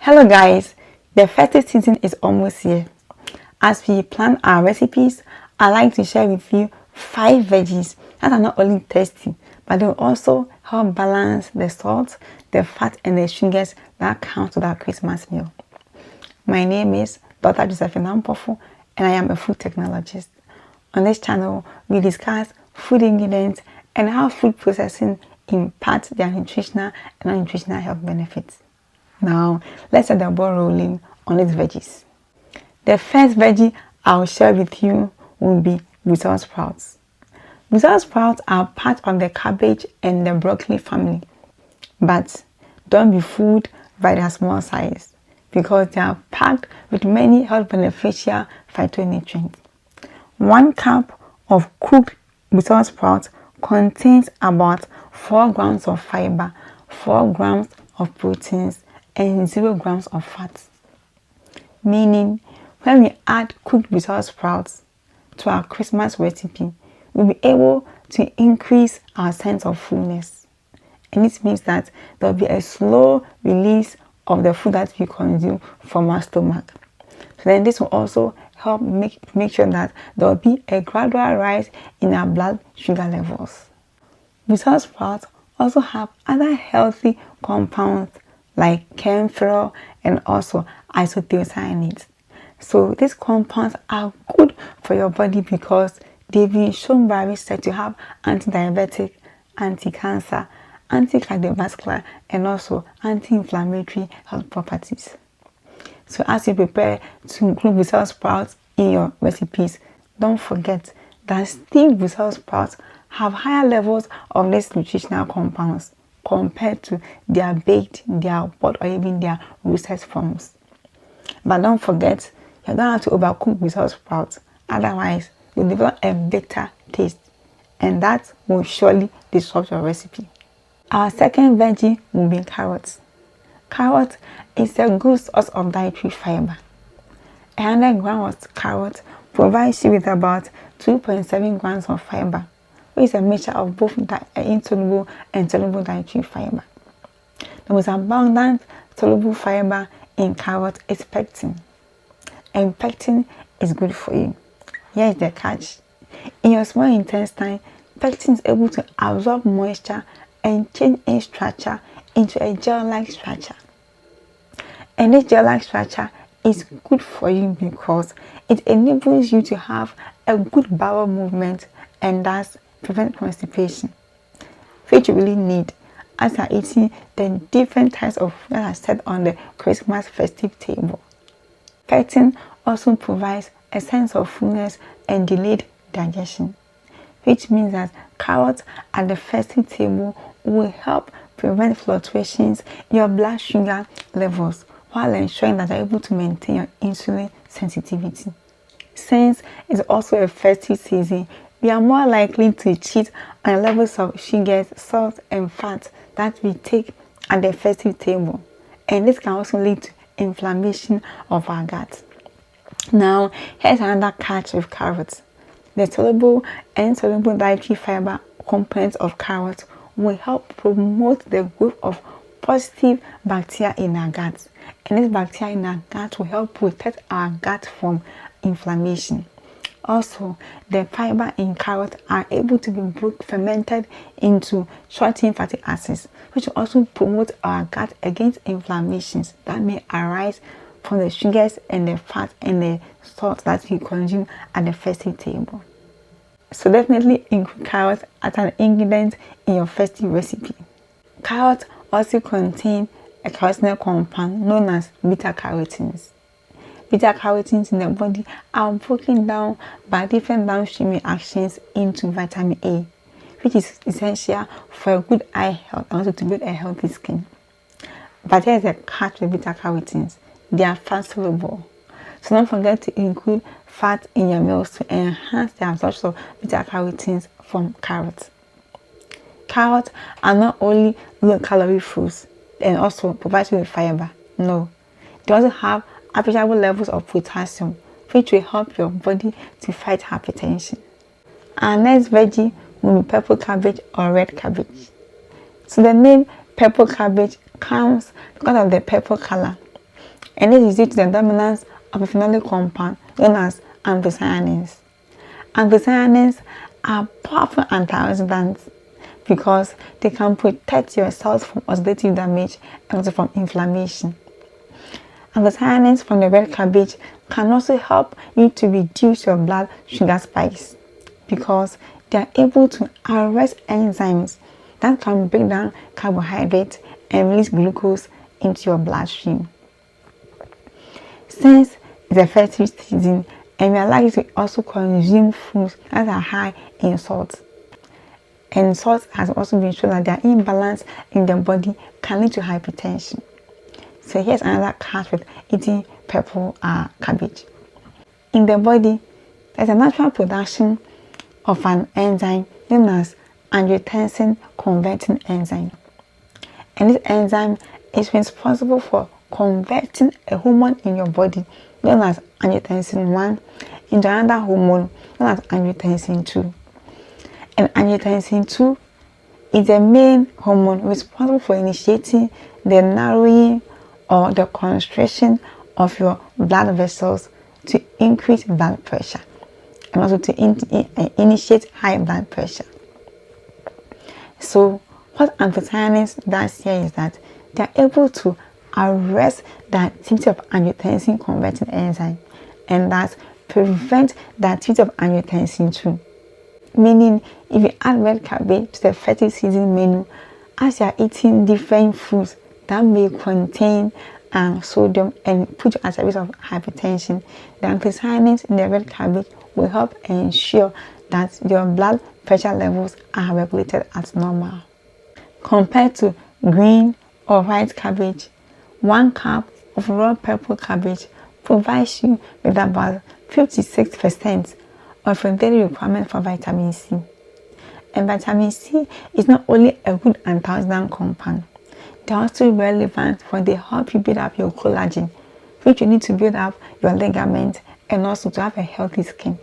Hello guys, the festive season is almost here. As we plan our recipes, I like to share with you 5 veggies that are not only tasty, but they will also help balance the salt, the fat and the sugars that count to our Christmas meal. My name is Dr. Josephine Ampofo and I am a food technologist. On this channel, we discuss food ingredients and how food processing impacts their nutritional and non-nutritional health benefits. Now, let's get the ball rolling on these veggies. The first veggie I'll share with you will be Brussels sprouts. Brussels sprouts are part of the cabbage and the broccoli family, but don't be fooled by their small size because they are packed with many health beneficial phytonutrients. 1 cup of cooked Brussels sprouts contains about 4 grams of fiber, 4 grams of proteins, and 0 grams of fat. Meaning, when we add cooked Brussels sprouts to our Christmas recipe, we'll be able to increase our sense of fullness. And this means that there will be a slow release of the food that we consume from our stomach. So then this will also help make sure that there will be a gradual rise in our blood sugar levels. Brussels sprouts also have other healthy compounds like camphor and also isothiocyanates. So these compounds are good for your body because they've been shown by research to have anti-diabetic, anti-cancer, anti-cardiovascular and also anti-inflammatory health properties. So as you prepare to include Brussels sprouts in your recipes, don't forget that steamed Brussels sprouts have higher levels of these nutritional compounds compared to their baked, their boiled or even their roasted forms. But don't forget, you don't have to overcook Brussels sprouts, otherwise you'll develop a bitter taste and that will surely disrupt your recipe. Our second veggie will be carrots. Carrot is a good source of dietary fiber. 100 grams of carrot provides you with about 2.7 grams of fiber, which is a mixture of both insoluble and soluble dietary fiber. The most abundant soluble fiber in carrot is pectin, and pectin is good for you. Here's the catch. In your small intestine, pectin is able to absorb moisture and change its structure into a gel-like structure. And this gel-like structure is good for you because it enables you to have a good bowel movement and thus prevent constipation, which you really need as you're eating the different types of food that are set on the Christmas festive table. Pectin also provides a sense of fullness and delayed digestion, which means that carrots at the festive table will help prevent fluctuations in your blood sugar levels while ensuring that you're able to maintain your insulin sensitivity. Since it's also a festive season, we are more likely to cheat on the levels of sugars, salt and fat that we take at the festive table, and this can also lead to inflammation of our gut. Now, here's another catch with carrots. The soluble and insoluble dietary fiber components of carrots will help promote the growth of positive bacteria in our gut, and this bacteria in our gut will help protect our gut from inflammation. Also, the fiber in carrots are able to be fermented into short-chain fatty acids, which will also promote our gut against inflammations that may arise from the sugars and the fat and the salt that we consume at the festive table. So definitely include carrots as an ingredient in your festive recipe. Carrots also contain a carotenoid compound known as beta-carotenes. Beta-carotenes in the body are broken down by different downstream reactions into vitamin A, which is essential for a good eye health and also to build a healthy skin. But here's a catch with beta-carotenes. They are fat soluble. So don't forget to include fat in your meals to enhance the absorption of beta-carotenes from carrots. Carrots are not only low-calorie foods and also provide you with fiber. No, they also have appreciable levels of potassium, which will help your body to fight hypertension. Our next veggie will be purple cabbage or red cabbage. So the name purple cabbage comes because of the purple color, And this is due to the dominance of a phenolic compound known as anthocyanins. Anthocyanins are powerful antioxidants because they can protect your cells from oxidative damage and also from inflammation. Anthocyanins from the red cabbage can also help you to reduce your blood sugar spikes because they are able to arrest enzymes that can break down carbohydrates and release glucose into your bloodstream. Since it's a festive season and we are likely to also consume foods that are high in salt, and salt has also been shown that their imbalance in the body can lead to hypertension. So here's another catch with eating purple cabbage. In the body, there's a natural production of an enzyme known as angiotensin converting enzyme. And this enzyme is responsible for converting a hormone in your body known as angiotensin 1 into another hormone known as angiotensin 2. And angiotensin 2 is the main hormone responsible for initiating the narrowing or the constriction of your blood vessels to increase blood pressure and also to initiate high blood pressure. So what anthocyanins does here is that they are able to arrest the activity of angiotensin converting enzyme and thus prevent the activity of angiotensin 2. Meaning, if you add red cabbage to the festive season menu, as you are eating different foods that may contain sodium and put you at a risk of hypertension, the anthocyanins in the red cabbage will help ensure that your blood pressure levels are regulated as normal. Compared to green or white cabbage, 1 cup of raw purple cabbage provides you with about 56% of your daily requirement for vitamin C. And vitamin C is not only a good antioxidant compound, they're also relevant for they help you build up your collagen, which you need to build up your ligaments and also to have a healthy skin.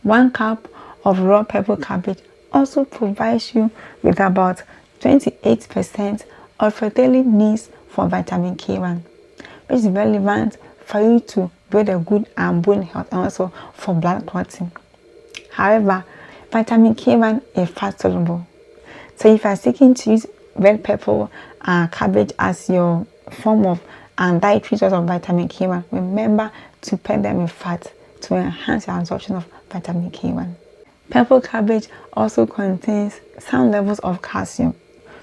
1 cup of raw purple cabbage also provides you with about 28% of your daily needs for vitamin K1, which is relevant for you to build a good bone health and also for blood clotting. However, vitamin K1 is fat soluble. So if you are seeking to use red purple cabbage as your form of dietary source of vitamin K1, remember to pair them with fat to enhance your absorption of vitamin K1. Purple cabbage also contains some levels of calcium,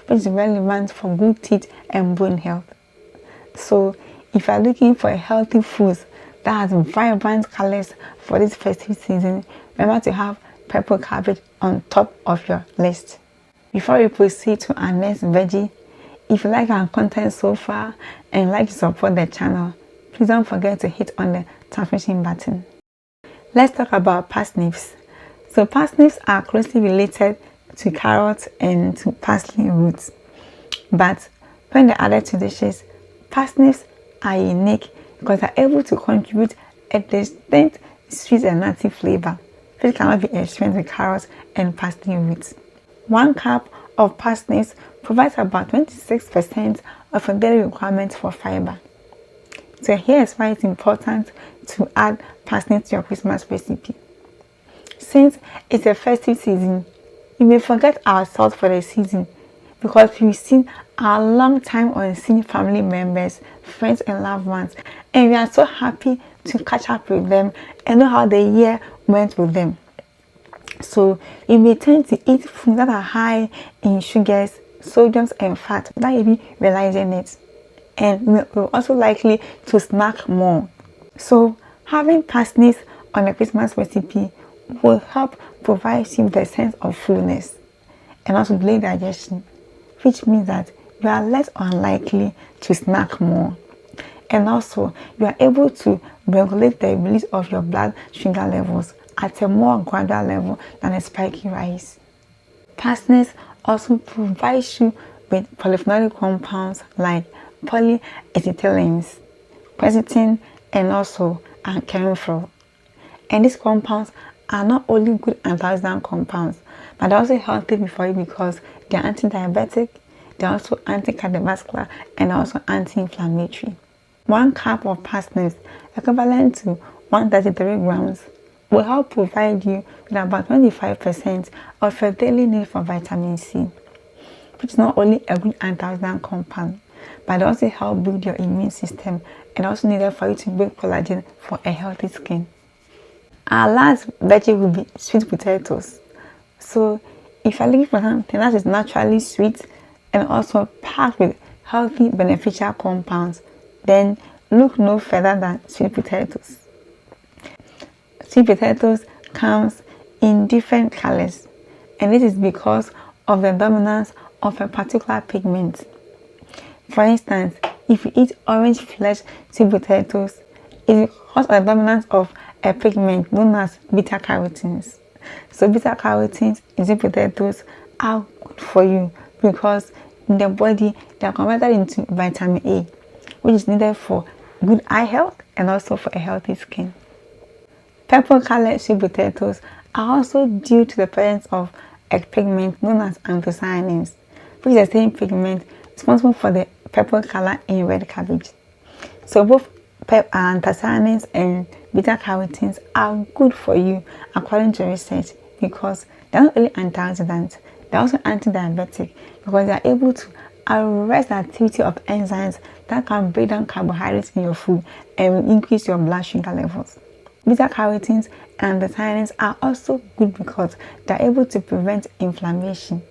which is relevant for good teeth and bone health. So if you are looking for a healthy food that has vibrant colors for this festive season, remember to have purple cabbage on top of your list. Before we proceed to our next veggie, if you like our content so far and like to support the channel, please don't forget to hit on the subscription button. Let's talk about parsnips. So parsnips are closely related to carrots and to parsley roots. But when they're added to dishes, parsnips are unique because they're able to contribute a distinct sweet and nutty flavor, which cannot be experienced with carrots and parsley roots. 1 cup of parsnips provides about 26% of your daily requirements for fiber. So here is why it's important to add parsnips to your Christmas recipe. Since it's a festive season, you may forget our salt for the season because we've seen our long time unseen family members, friends and loved ones, and we are so happy to catch up with them and know how the year went with them. So you may tend to eat foods that are high in sugars, sodiums and fat without even realizing it, and we're also likely to snack more. So having parsnips on a Christmas recipe will help provide you with a sense of fullness and also delay digestion, which means that you are less unlikely to snack more, and also you are able to regulate the release of your blood sugar levels at a more gradual level than a spiky rise. Parsnips also provides you with polyphenolic compounds like polyacetylens, quercetin and also camphor. And these compounds are not only good antioxidant compounds, but they're also healthy for you because they're anti-diabetic, they're also anti-cardiovascular, and also anti-inflammatory. 1 cup of parsnips, equivalent to 133 grams, will help provide you with about 25% of your daily need for vitamin C, which is not only a good antioxidant compound, but also help build your immune system and also needed for you to build collagen for a healthy skin. Our last veggie will be sweet potatoes. So if you're looking for something that is naturally sweet and also packed with healthy beneficial compounds, then look no further than sweet potatoes. Sweet potatoes comes in different colors, and this is because of the dominance of a particular pigment. For instance, if you eat orange flesh sweet potatoes, it's because of the dominance of a pigment known as beta-carotenes. So beta-carotenes in sweet potatoes are good for you because in the body they are converted into vitamin A, which is needed for good eye health and also for a healthy skin. Purple colored sweet potatoes are also due to the presence of a pigment known as anthocyanins, which is the same pigment responsible for the purple color in red cabbage. So both anthocyanins and beta-carotenes are good for you according to research because they're not only antioxidants, they're also anti-diabetic because they are able to arrest the activity of enzymes that can break down carbohydrates in your food and will increase your blood sugar levels. Beta-carotenes and anthocyanins are also good because they are able to prevent inflammation,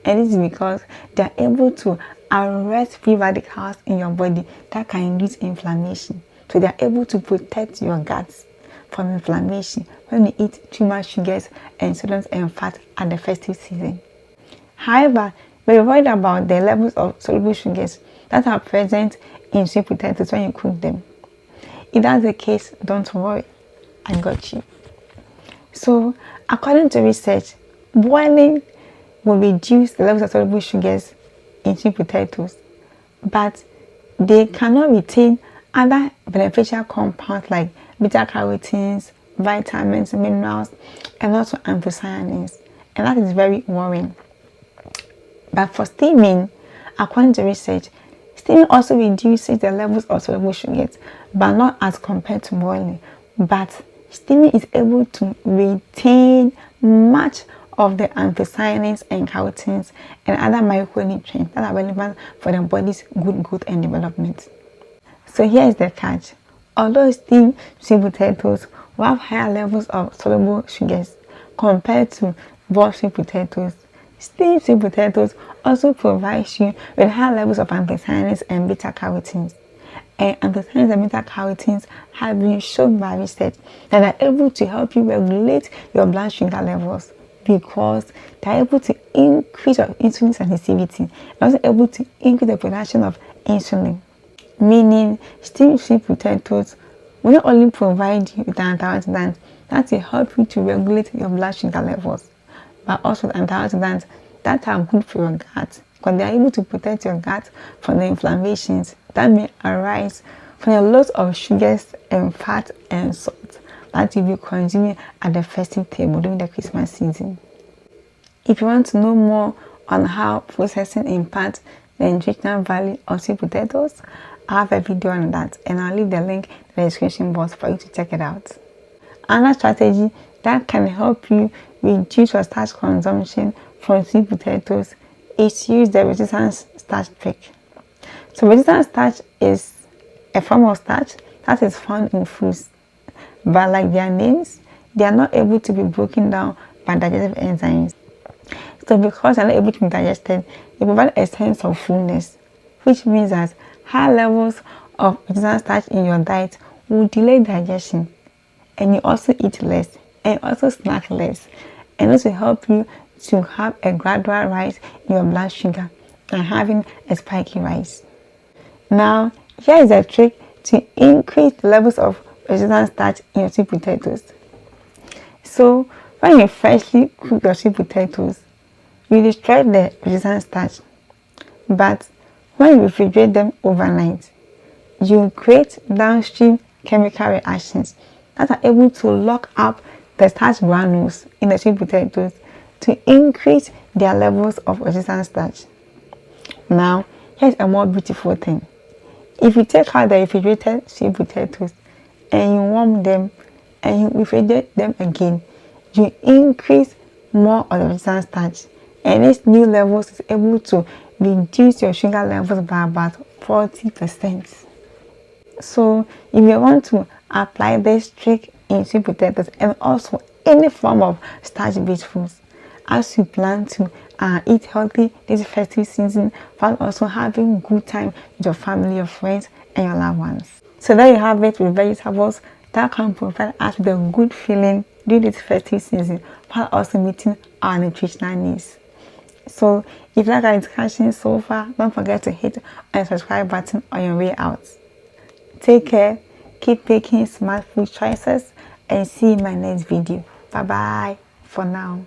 and this is because they are able to arrest free radicals in your body that can induce inflammation. So they are able to protect your guts from inflammation when you eat too much sugars and sodiums and fat at the festive season. However, be worried about the levels of soluble sugars that are present in sweet potatoes when you cook them. If that's the case, don't worry, I got you. So, according to research, boiling will reduce the levels of soluble sugars in sweet potatoes, but they cannot retain other beneficial compounds like beta-carotenes, vitamins, minerals, and also anthocyanins, and that is very worrying. But for steaming, according to research, steaming also reduces the levels of soluble sugars, but not as compared to boiling. But steaming is able to retain much of the anthocyanins and carotenes and other micronutrients that are relevant for the body's good growth and development. So here is the catch. Although steamed sweet potatoes will have higher levels of soluble sugars compared to boiled sweet potatoes, steamed sweet potatoes also provides you with higher levels of anthocyanins and beta-carotenes. And anthocyanins and beta-carotenes have been shown by research that are able to help you regulate your blood sugar levels because they are able to increase your insulin sensitivity and also able to increase the production of insulin. Meaning, steamed sweet potatoes will not only provide you with antioxidants that will help you to regulate your blood sugar levels, but also antioxidants that are good for your gut because they are able to protect your gut from the inflammations that may arise from the loads of sugars and fat and salt that you'll be consuming at the festive table during the Christmas season. If you want to know more on how processing impacts the nutritional value of sweet potatoes, I have a video on that and I'll leave the link in the description box for you to check it out. Another strategy that can help you reduce your starch consumption from sweet potatoes is to use the resistance starch trick. So resistance starch is a form of starch that is found in foods, but like their names, they are not able to be broken down by digestive enzymes. So because they are not able to be digested, they provide a sense of fullness, which means that high levels of resistant starch in your diet will delay digestion, and you also eat less and also snack less, and this will help you to have a gradual rise in your blood sugar and having a spiky rise. Now, here is a trick to increase the levels of resistant starch in your sweet potatoes. So, when you freshly cook your sweet potatoes, you destroy the resistant starch, but when you refrigerate them overnight, you create downstream chemical reactions that are able to lock up the starch granules in the sweet potatoes to increase their levels of resistant starch. Now, here's a more beautiful thing. If you take out the refrigerated sweet potatoes and you warm them and you refrigerate them again, you increase more of the vegetable starch, and this new levels is able to reduce your sugar levels by about 40%. So if you want to apply this trick in sweet potatoes and also any form of starch-based foods, as you plan to eat healthy this festive season, while also having good time with your family, your friends, and your loved ones. So there you have it with vegetables that can provide us with a good feeling during this festive season, while also meeting our nutritional needs. So if you like our discussion so far, don't forget to hit on the subscribe button on your way out. Take care, keep making smart food choices, and see you in my next video. Bye bye for now.